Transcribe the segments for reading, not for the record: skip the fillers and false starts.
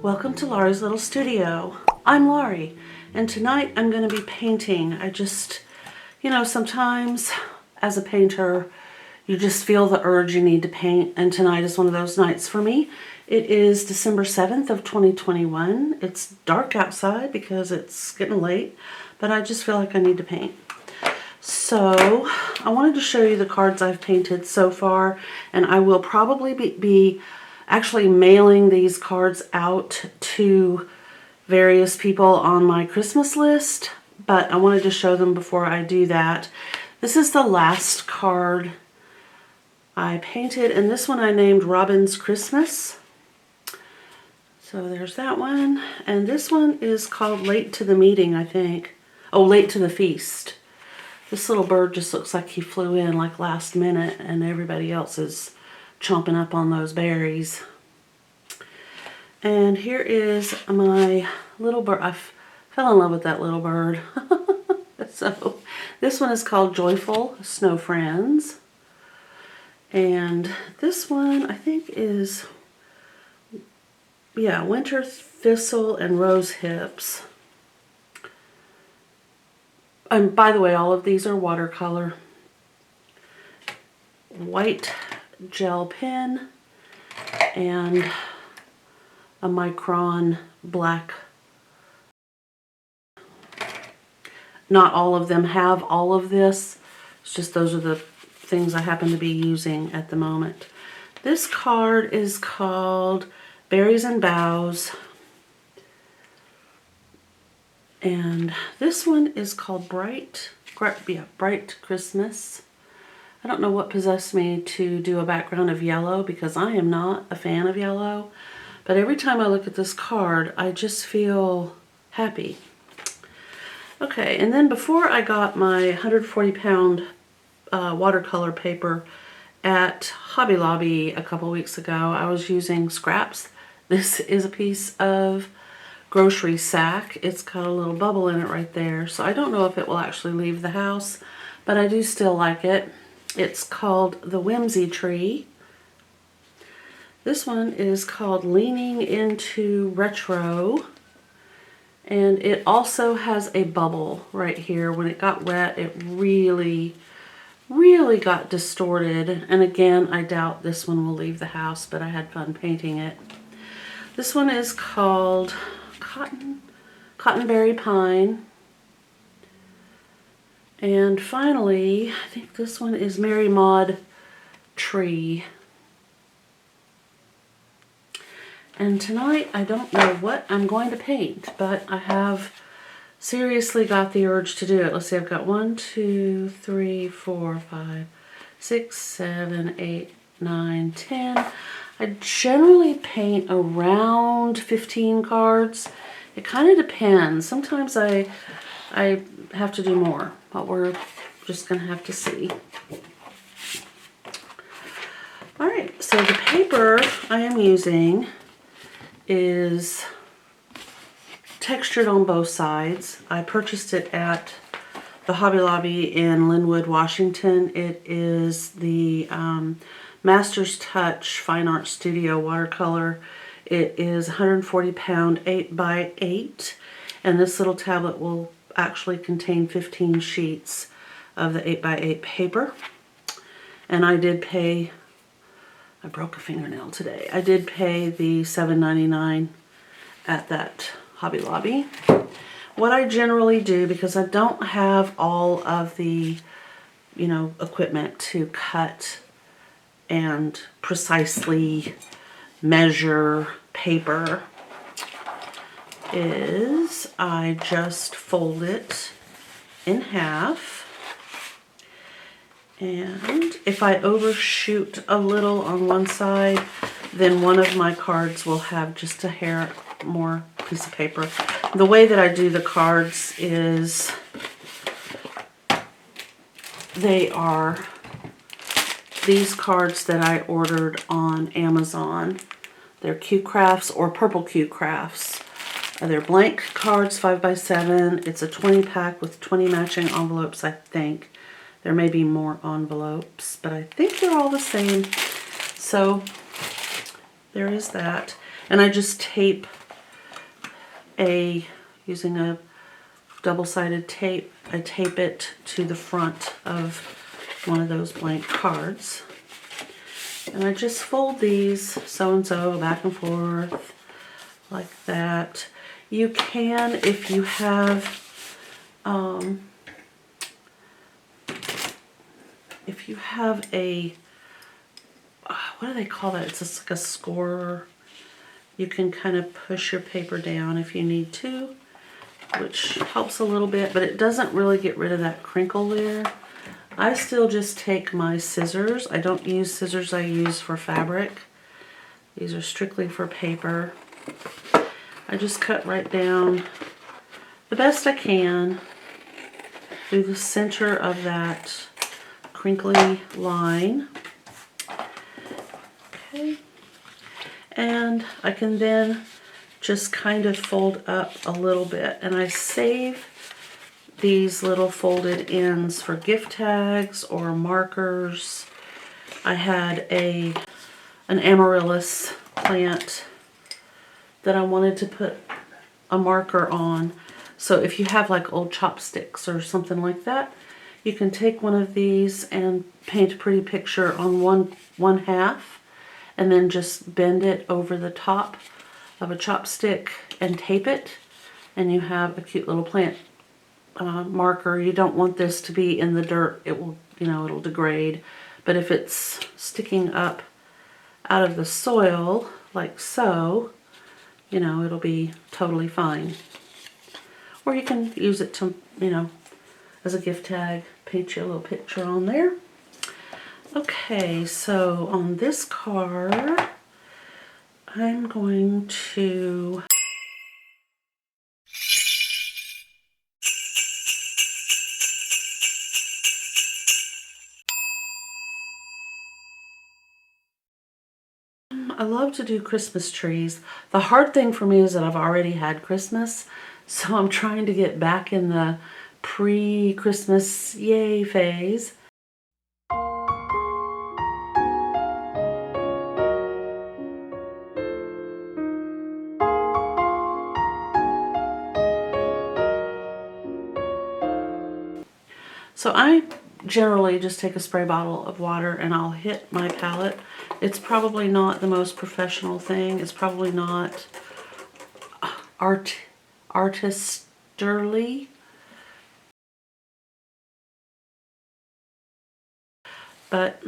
Welcome to Laurie's Little Studio. I'm Laurie, and tonight I'm going to be painting. I just, sometimes as a painter, you just feel the urge you need to paint, and tonight is one of those nights for me. It is December 7th of 2021. It's dark outside because it's getting late, but I just feel like I need to paint. So I wanted to show you the cards I've painted so far, and I will probably be actually mailing these cards out to various people on my Christmas list, but I wanted to show them before I do that. This is the last card I painted, and this one I named Robin's Christmas. So there's that one, and this one is called Late to the Meeting, I think. Oh, Late to the Feast. This little bird just looks like he flew in like last minute, and everybody else is chomping up on those berries. And here is my little bird. I fell in love with that little bird. So this one is called Joyful Snow Friends. And this one I think is, yeah, Winter Thistle and Rose Hips. And by the way, all of these are watercolor. White gel pen and a micron black. Not all of them have all of this. It's just those are the things I happen to be using at the moment. This card is called Berries and Boughs. And this one is called Bright Christmas. I don't know what possessed me to do a background of yellow because I am not a fan of yellow. But every time I look at this card, I just feel happy. Okay, and then before I got my 140-pound watercolor paper at Hobby Lobby a couple weeks ago, I was using scraps. This is a piece of grocery sack. It's got a little bubble in it right there, so I don't know if it will actually leave the house, but I do still like it. It's called the Whimsy Tree. This one is called Leaning into Retro, and it also has a bubble right here. When it got wet, it really got distorted, and again, I doubt this one will leave the house, but I had fun painting it. This one is called Cottonberry Pine. And finally, I think this one is Mary Maud Tree. And tonight, I don't know what I'm going to paint, but I have seriously got the urge to do it. Let's see, I've got 1, 2, 3, 4, 5, 6, 7, 8, 9, 10. I generally paint around 15 cards. It kind of depends. Sometimes I have to do more, but we're just going to have to see. All right, so the paper I am using is textured on both sides. I purchased it at the Hobby Lobby in Linwood, Washington. It is the Master's Touch Fine Art Studio watercolor. It is 140-pound 8x8, and this little tablet will actually contain 15 sheets of the 8x8 paper. And I did pay, I broke a fingernail today. I did pay the $7.99 at that Hobby Lobby. What I generally do, because I don't have all of the, equipment to cut and precisely measure paper, is I just fold it in half. And if I overshoot a little on one side, then one of my cards will have just a hair more piece of paper. The way that I do the cards is they are these cards that I ordered on Amazon. They're Q Crafts or Purple Q Crafts. They're blank cards, 5x7. It's a 20 pack with 20 matching envelopes, I think. There may be more envelopes, but I think they're all the same. So there is that. And I just tape using a double-sided tape, I tape it to the front of one of those blank cards. And I just fold these so-and-so back and forth like that. You can, if you have, a, what do they call that? It's just like a scorer. You can kind of push your paper down if you need to, which helps a little bit, but it doesn't really get rid of that crinkle there. I still just take my scissors. I don't use scissors I use for fabric. These are strictly for paper. I just cut right down the best I can through the center of that crinkly line. Okay. And I can then just kind of fold up a little bit, and I save these little folded ends for gift tags or markers. I had an amaryllis plant that I wanted to put a marker on. So if you have like old chopsticks or something like that, you can take one of these and paint a pretty picture on one half, and then just bend it over the top of a chopstick and tape it, and you have a cute little plant marker. You don't want this to be in the dirt. It will, it'll degrade. But if it's sticking up out of the soil, like so, it'll be totally fine. Or you can use it to, as a gift tag, paint your little picture on there. Okay, so on this card, I'm going to I love to do Christmas trees. The hard thing for me is that I've already had Christmas, so I'm trying to get back in the pre-Christmas yay phase. So I generally just take a spray bottle of water and I'll hit my palette. It's probably not the most professional thing. It's probably not artistly. But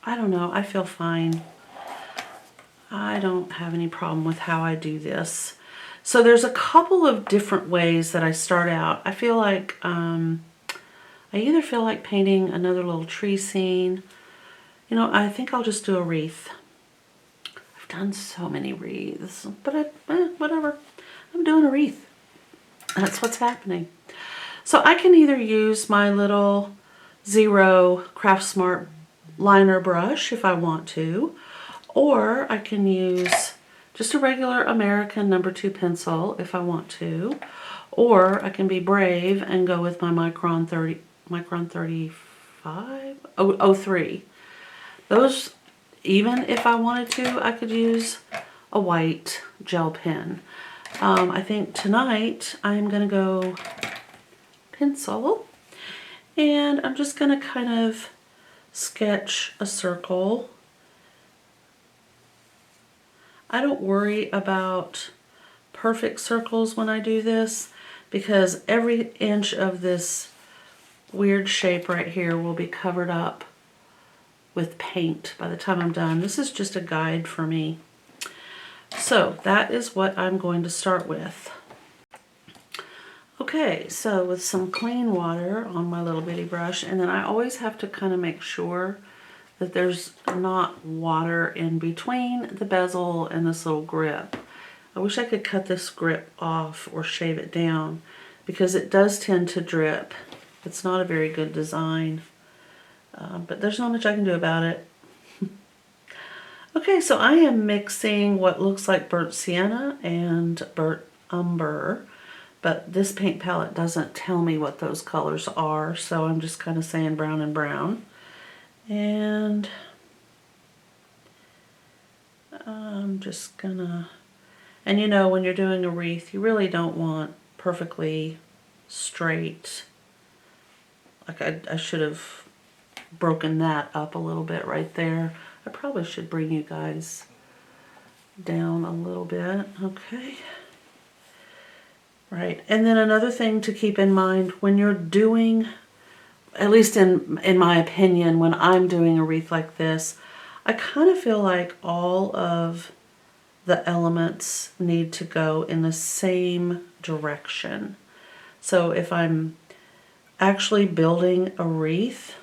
I don't know, I feel fine. I don't have any problem with how I do this. So there's a couple of different ways that I start out. I feel like I either feel like painting another little tree scene. I think I'll just do a wreath. I've done so many wreaths, but whatever. I'm doing a wreath. That's what's happening. So I can either use my little Zero Craft Smart liner brush if I want to, or I can use just a regular American No. 2 pencil if I want to, or I can be brave and go with my Micron 35? Oh, 03. Those, even if I wanted to, I could use a white gel pen. I think tonight I'm going to go pencil, and I'm just going to kind of sketch a circle. I don't worry about perfect circles when I do this, because every inch of this weird shape right here will be covered up with paint by the time I'm done. This is just a guide for me. So that is what I'm going to start with. Okay, so with some clean water on my little bitty brush, and then I always have to kind of make sure that there's not water in between the bezel and this little grip. I wish I could cut this grip off or shave it down, because it does tend to drip. It's not a very good design, but there's not much I can do about it. Okay, so I am mixing what looks like burnt sienna and burnt umber, but this paint palette doesn't tell me what those colors are, so I'm just kind of saying brown and brown. And I'm just gonna And you know, when you're doing a wreath, you really don't want perfectly straight. Like I should have broken that up a little bit right there. I probably should bring you guys down a little bit. Okay. Right. And then another thing to keep in mind when you're doing, at least in my opinion, when I'm doing a wreath like this, I kind of feel like all of the elements need to go in the same direction. So if I'm actually building a wreath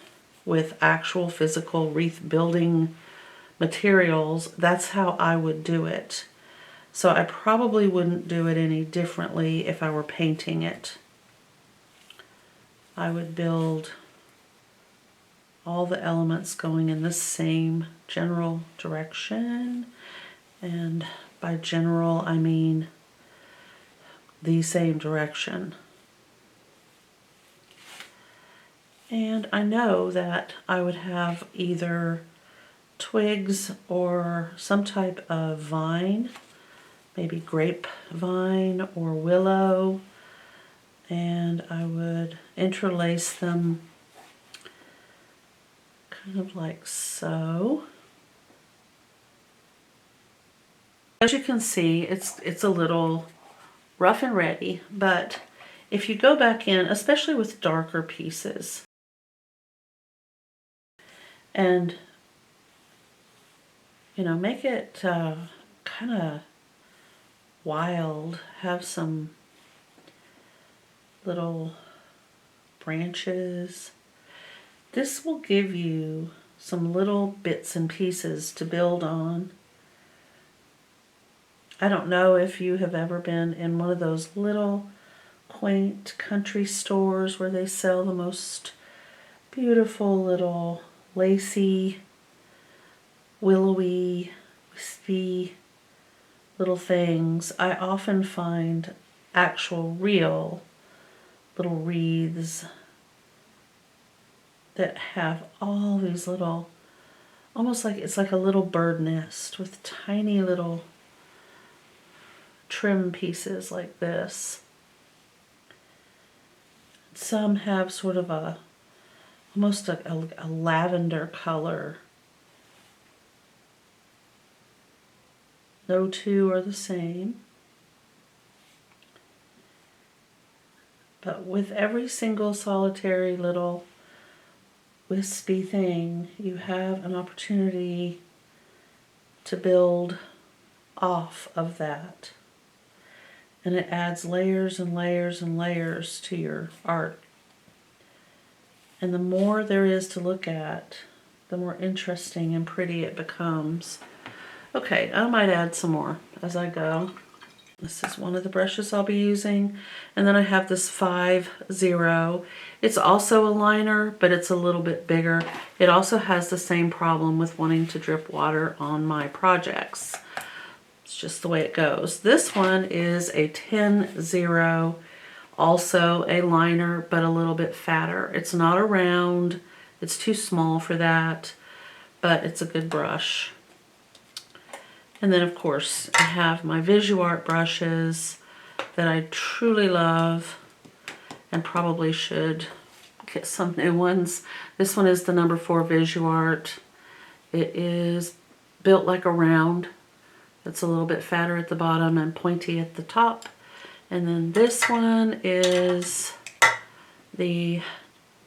with actual physical wreath building materials, that's how I would do it. So I probably wouldn't do it any differently if I were painting it. I would build all the elements going in the same general direction. And by general, I mean the same direction. And I know that I would have either twigs or some type of vine, maybe grapevine or willow, and I would interlace them kind of like so. As you can see, it's a little rough and ready, but if you go back in, especially with darker pieces, and you know, make it kind of wild, have some little branches. This will give you some little bits and pieces to build on. I don't know if you have ever been in one of those little quaint country stores where they sell the most beautiful little lacy, willowy, wispy little things. I often find actual real little wreaths that have all these little, almost like it's like a little bird nest with tiny little trim pieces like this. Some have sort of a, almost a lavender color. No two are the same. But with every single solitary little wispy thing, you have an opportunity to build off of that. And it adds layers and layers and layers to your art. And the more there is to look at, the more interesting and pretty it becomes. Okay, I might add some more as I go. This is one of the brushes I'll be using. And then I have this 5-0. It's also a liner, but it's a little bit bigger. It also has the same problem with wanting to drip water on my projects. It's just the way it goes. This one is a 10-0, also a liner, but a little bit fatter. It's not a round. It's too small for that, but it's a good brush. And then, of course, I have my VisuArt brushes that I truly love and probably should get some new ones. This one is the number 4 VisuArt. It is built like a round. It's a little bit fatter at the bottom and pointy at the top. And then this one is the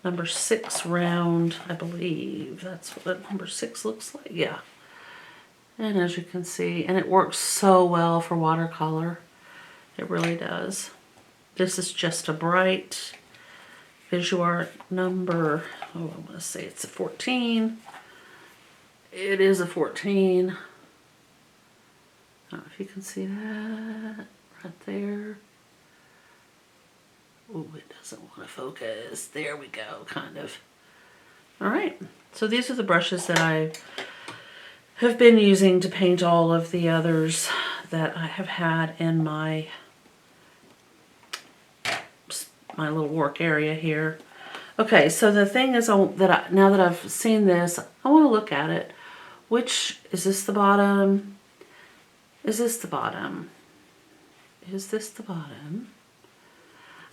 number 6 round, I believe. That's what number 6 looks like. Yeah. And as you can see, and it works so well for watercolor. It really does. This is just a bright VisuArt number, oh, I'm going to say it's a 14. It is a 14. I don't know if you can see that right there. Oh, it doesn't want to focus. There we go, kind of. All right, so these are the brushes that I have been using to paint all of the others that I have had in my little work area here. Okay, so the thing is now that I've seen this, I want to look at it. Which, is this the bottom? Is this the bottom? is this the bottom?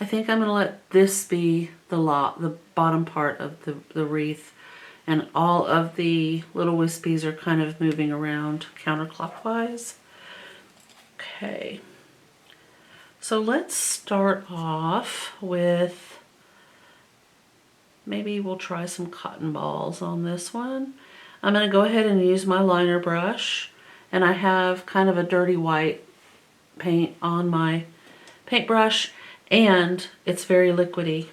I think I'm going to let this be the bottom part of the wreath, and all of the little wispies are kind of moving around counterclockwise. Okay, so let's start off with, maybe we'll try some cotton balls on this one. I'm going to go ahead and use my liner brush, and I have kind of a dirty white paint on my paintbrush, and it's very liquidy.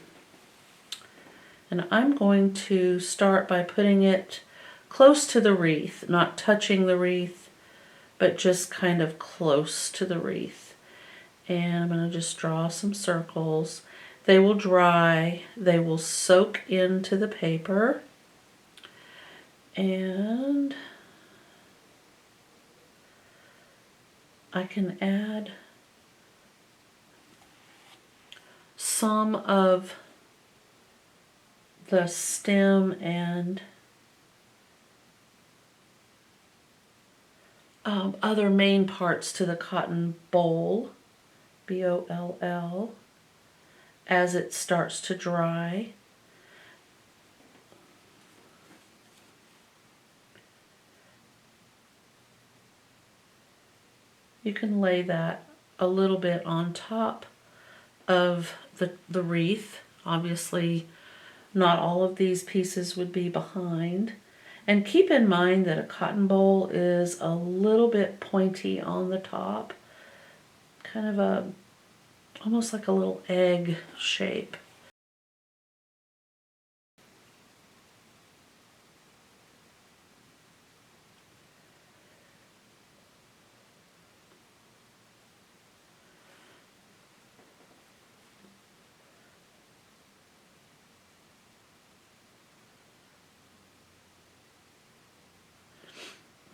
And I'm going to start by putting it close to the wreath, not touching the wreath, but just kind of close to the wreath. And I'm going to just draw some circles. They will dry, they will soak into the paper, and I can add some of the stem and other main parts to the cotton boll, B-O-L-L, as it starts to dry. You can lay that a little bit on top of the wreath. Obviously, not all of these pieces would be behind. And keep in mind that a cotton boll is a little bit pointy on the top, kind of almost like a little egg shape.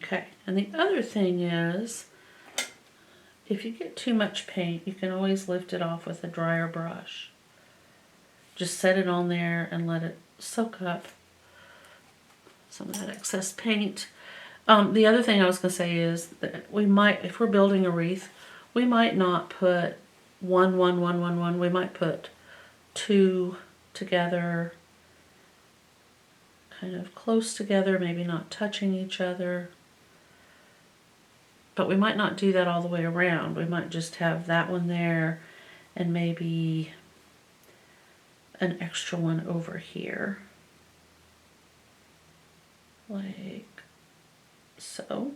Okay, and the other thing is, if you get too much paint, you can always lift it off with a drier brush. Just set it on there and let it soak up some of that excess paint. The other thing I was going to say is that we might, if we're building a wreath, we might not put one, we might put two together, kind of close together, maybe not touching each other. But we might not do that all the way around. We might just have that one there and maybe an extra one over here. Like so.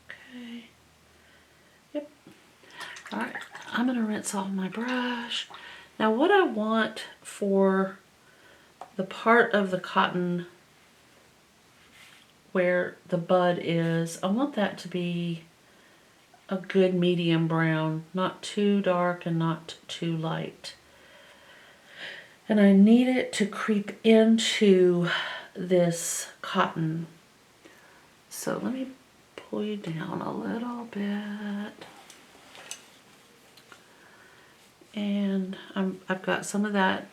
Okay. Yep. All right. I'm going to rinse off my brush. Now what I want for the part of the cotton where the bud is, I want that to be a good medium brown, not too dark and not too light. And I need it to creep into this cotton. So let me pull you down a little bit. And I've got some of that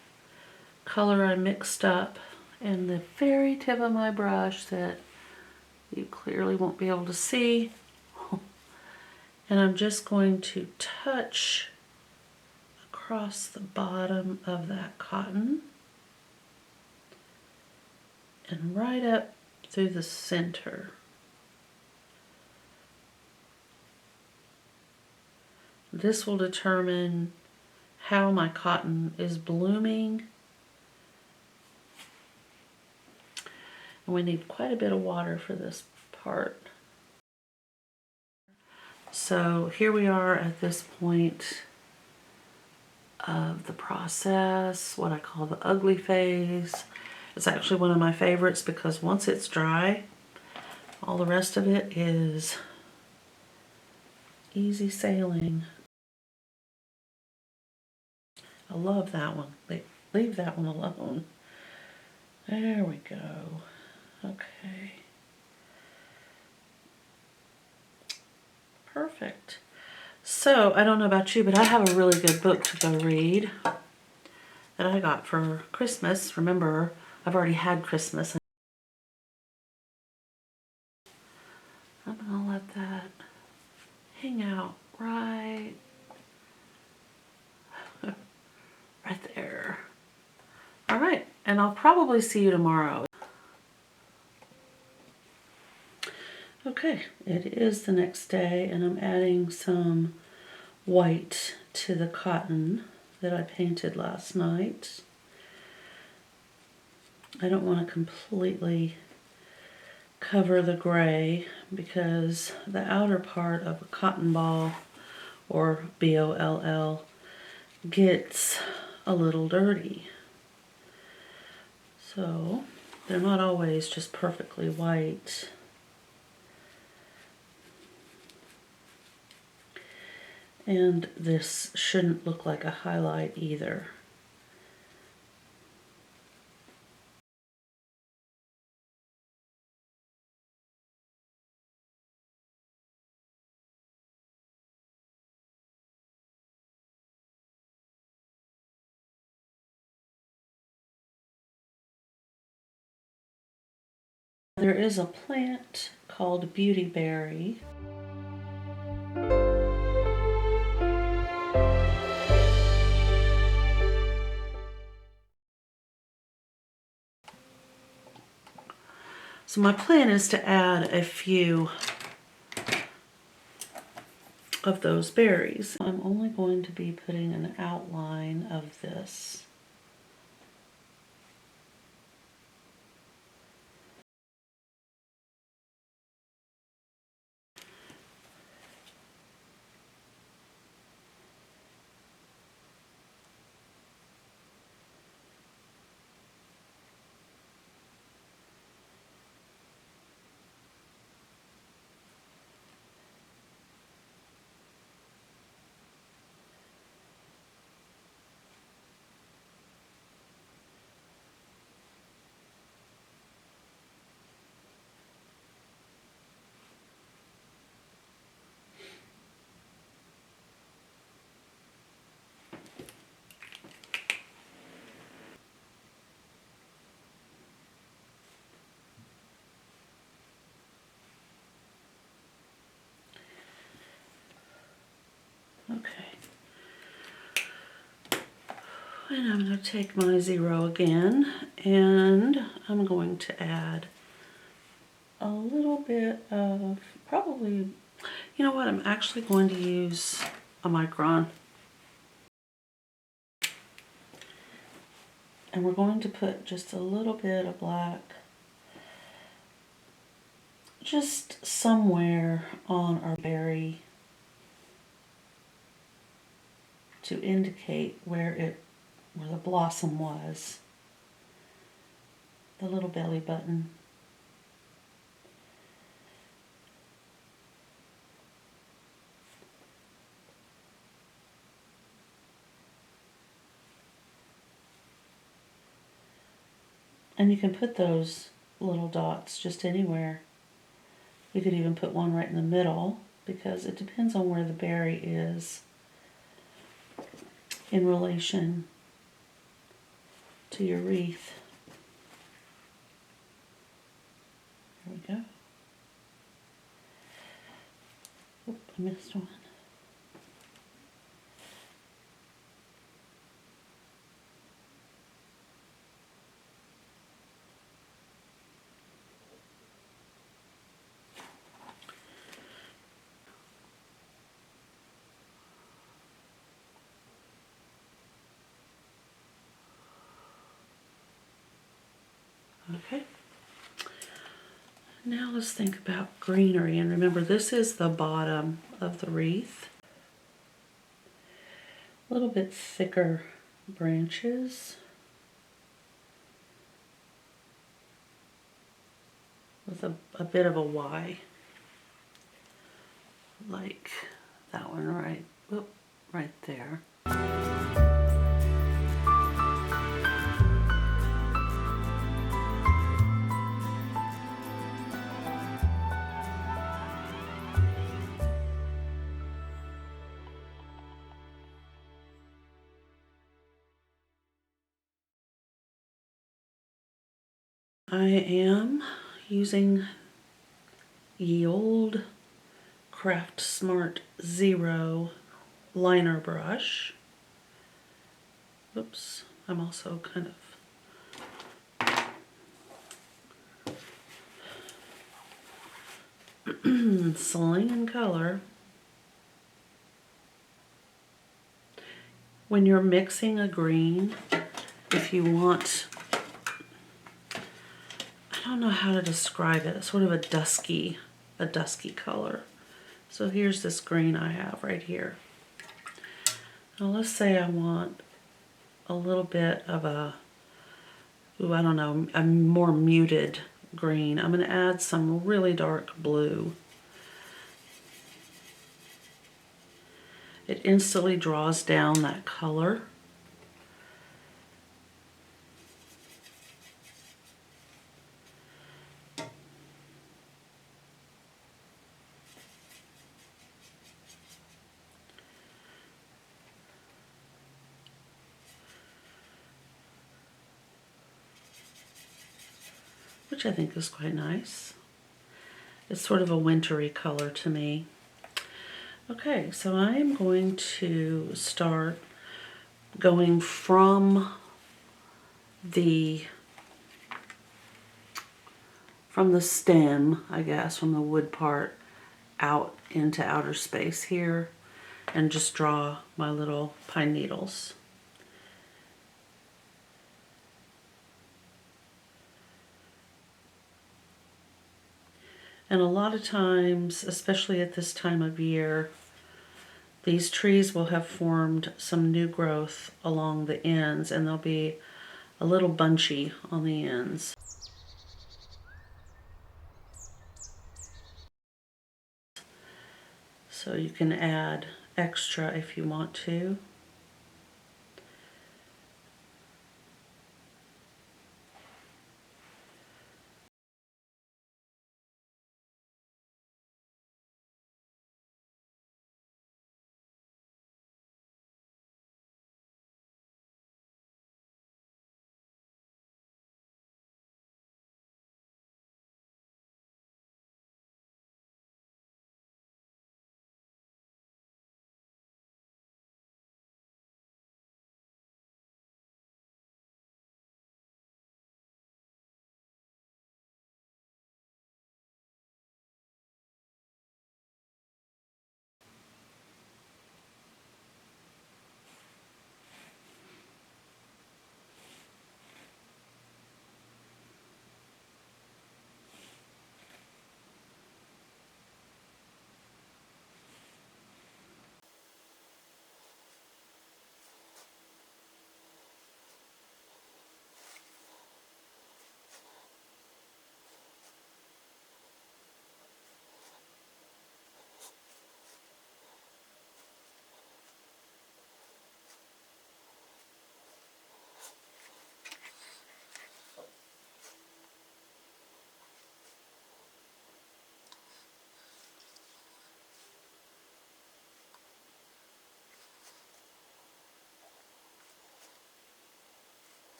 color I mixed up in the very tip of my brush that you clearly won't be able to see. And I'm just going to touch across the bottom of that cotton and right up through the center. This will determine how my cotton is blooming. And we need quite a bit of water for this part. So here we are at this point of the process, what I call the ugly phase. It's actually one of my favorites because once it's dry, all the rest of it is easy sailing. I love that one. Leave that one alone. There we go. Okay. Perfect. So, I don't know about you, but I have a really good book to go read that I got for Christmas. Remember, I've already had Christmas. I'm going to let that right, and I'll probably see you tomorrow. Okay, it is the next day, and I'm adding some white to the cotton that I painted last night. I don't want to completely cover the gray because the outer part of a cotton ball, or BOLL, gets a little dirty. So they're not always just perfectly white. And this shouldn't look like a highlight either. There is a plant called beautyberry. So my plan is to add a few of those berries. I'm only going to be putting an outline of this. Okay. And I'm going to take my 0 again, and I'm going to add a little bit of, probably, you know what, I'm actually going to use a micron. And we're going to put just a little bit of black just somewhere on our berry to indicate where the blossom was. The little belly button. And you can put those little dots just anywhere. You could even put one right in the middle, because it depends on where the berry is in relation to your wreath. There we go. Oop, I missed one. Okay. Now let's think about greenery, and remember this is the bottom of the wreath. A little bit thicker branches with a bit of a Y, like that one right there. I am using ye old Craft Smart 0 liner brush. Oops, I'm also kind of Slinging color. When you're mixing a green, if you want, I don't know how to describe it, sort of a dusky color. So here's this green I have right here. Now let's say I want a little bit of a, I don't know, a more muted green. I'm going to add some really dark blue. It instantly draws down that color. Which I think is quite nice. It's sort of a wintry color to me. Okay, so I am going to start going from the stem, I guess, from the wood part out into outer space here, and just draw my little pine needles. And a lot of times, especially at this time of year, these trees will have formed some new growth along the ends, and they'll be a little bunchy on the ends. So you can add extra if you want to.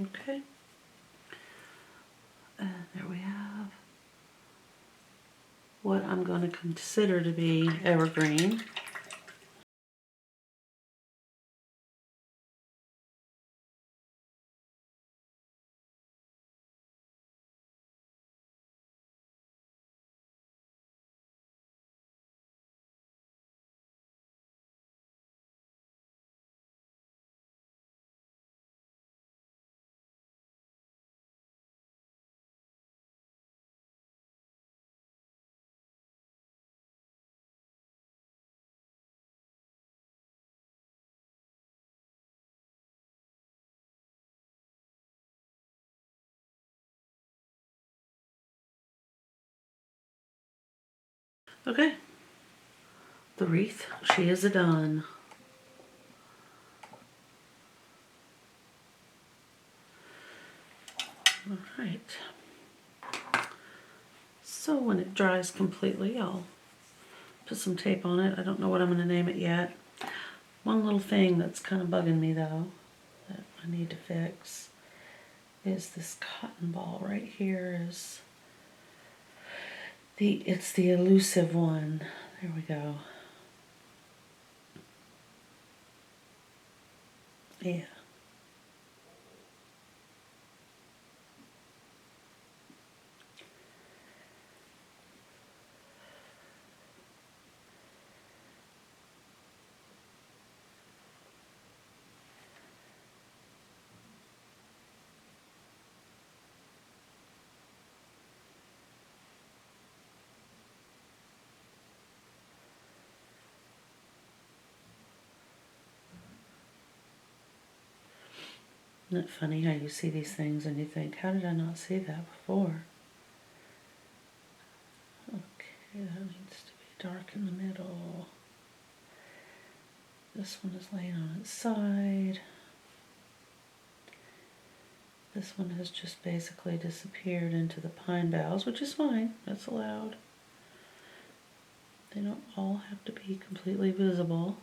Okay. There we have what I'm going to consider to be evergreen. Okay. The wreath, she is done. All right. So when it dries completely, I'll put some tape on it. I don't know what I'm going to name it yet. One little thing that's kind of bugging me though, that I need to fix, is this cotton ball right here It's the elusive one. There we go. Yeah. Isn't it funny how you see these things and you think, how did I not see that before? Okay, that needs to be dark in the middle. This one is laying on its side. This one has just basically disappeared into the pine boughs, which is fine. That's allowed. They don't all have to be completely visible.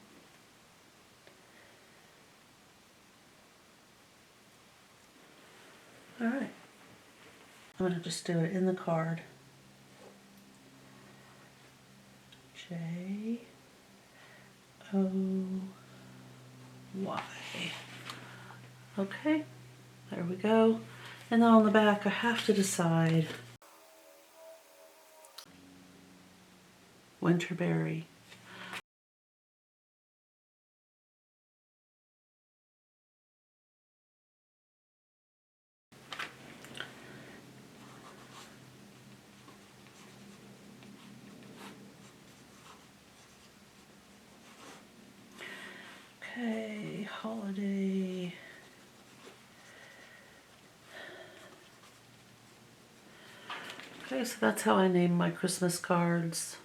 Alright. I'm going to just do it in the card. J-O-Y. Okay, there we go. And then on the back I have to decide Winterberry. Okay, holiday. Okay, so that's how I name my Christmas cards,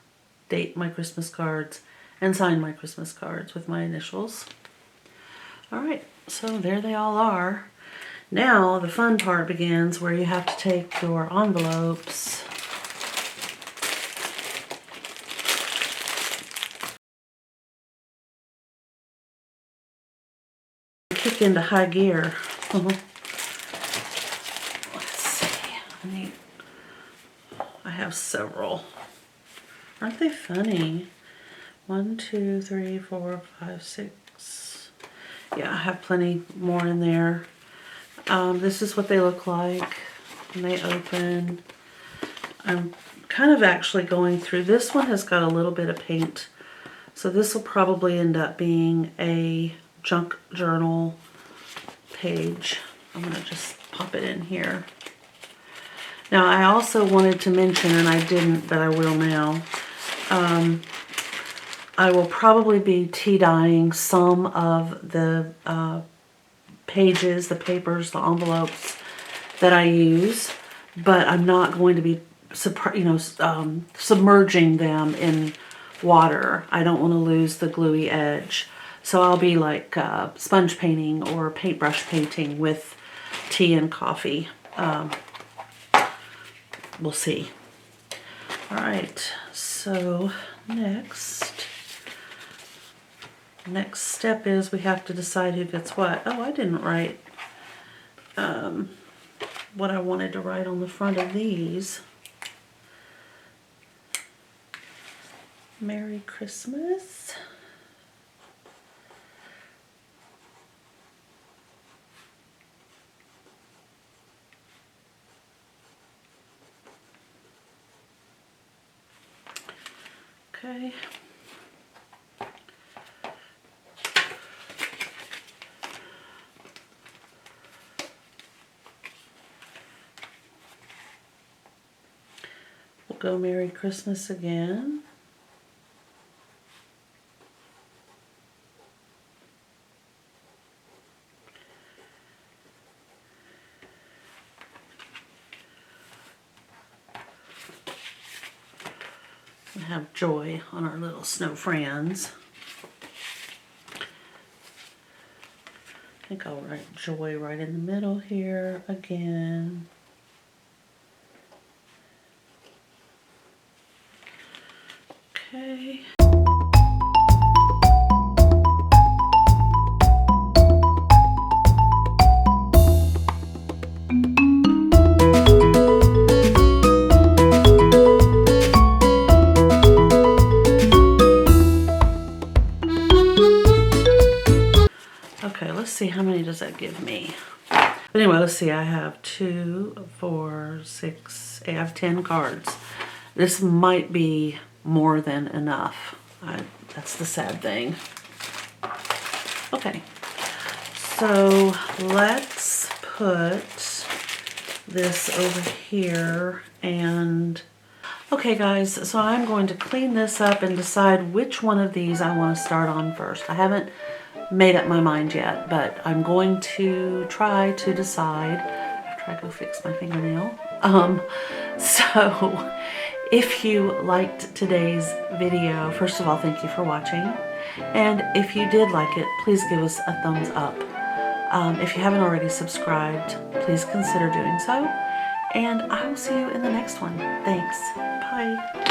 date my Christmas cards, and sign my Christmas cards with my initials. Alright, so there they all are. Now the fun part begins where you have to take your envelopes kick into high gear. Let's see. I have several. Aren't they funny? 1, 2, 3, 4, 5, 6. Yeah, I have plenty more in there. This is what they look like when they open. I'm kind of actually going through. This one has got a little bit of paint, so this will probably end up being a junk journal page. I'm going to just pop it in here. Now I also wanted to mention, and I didn't, but I will now, I will probably be tea dyeing some of the pages, the papers, the envelopes that I use, but I'm not going to be submerging them in water. I don't want to lose the gluey edge. So I'll be like sponge painting or paintbrush painting with tea and coffee. We'll see. All right, so next step is we have to decide who gets what. Oh, I didn't write what I wanted to write on the front of these. Merry Christmas. Okay. We'll go Merry Christmas again. We have joy on our little snow friends. I think I'll write joy right in the middle here again. Okay. see, how many does that give me? But anyway, let's see, I have 2, 4, 6, I have 10 cards. This might be more than enough. That's the sad thing. Okay, so let's put this over here and okay guys, so I'm going to clean this up and decide which one of these I want to start on first. I haven't made up my mind yet, but I'm going to try to decide after I go fix my fingernail. So if you liked today's video, first of all, thank you for watching. And if you did like it, please give us a thumbs up. If you haven't already subscribed, please consider doing so. And I will see you in the next one. Thanks. Bye.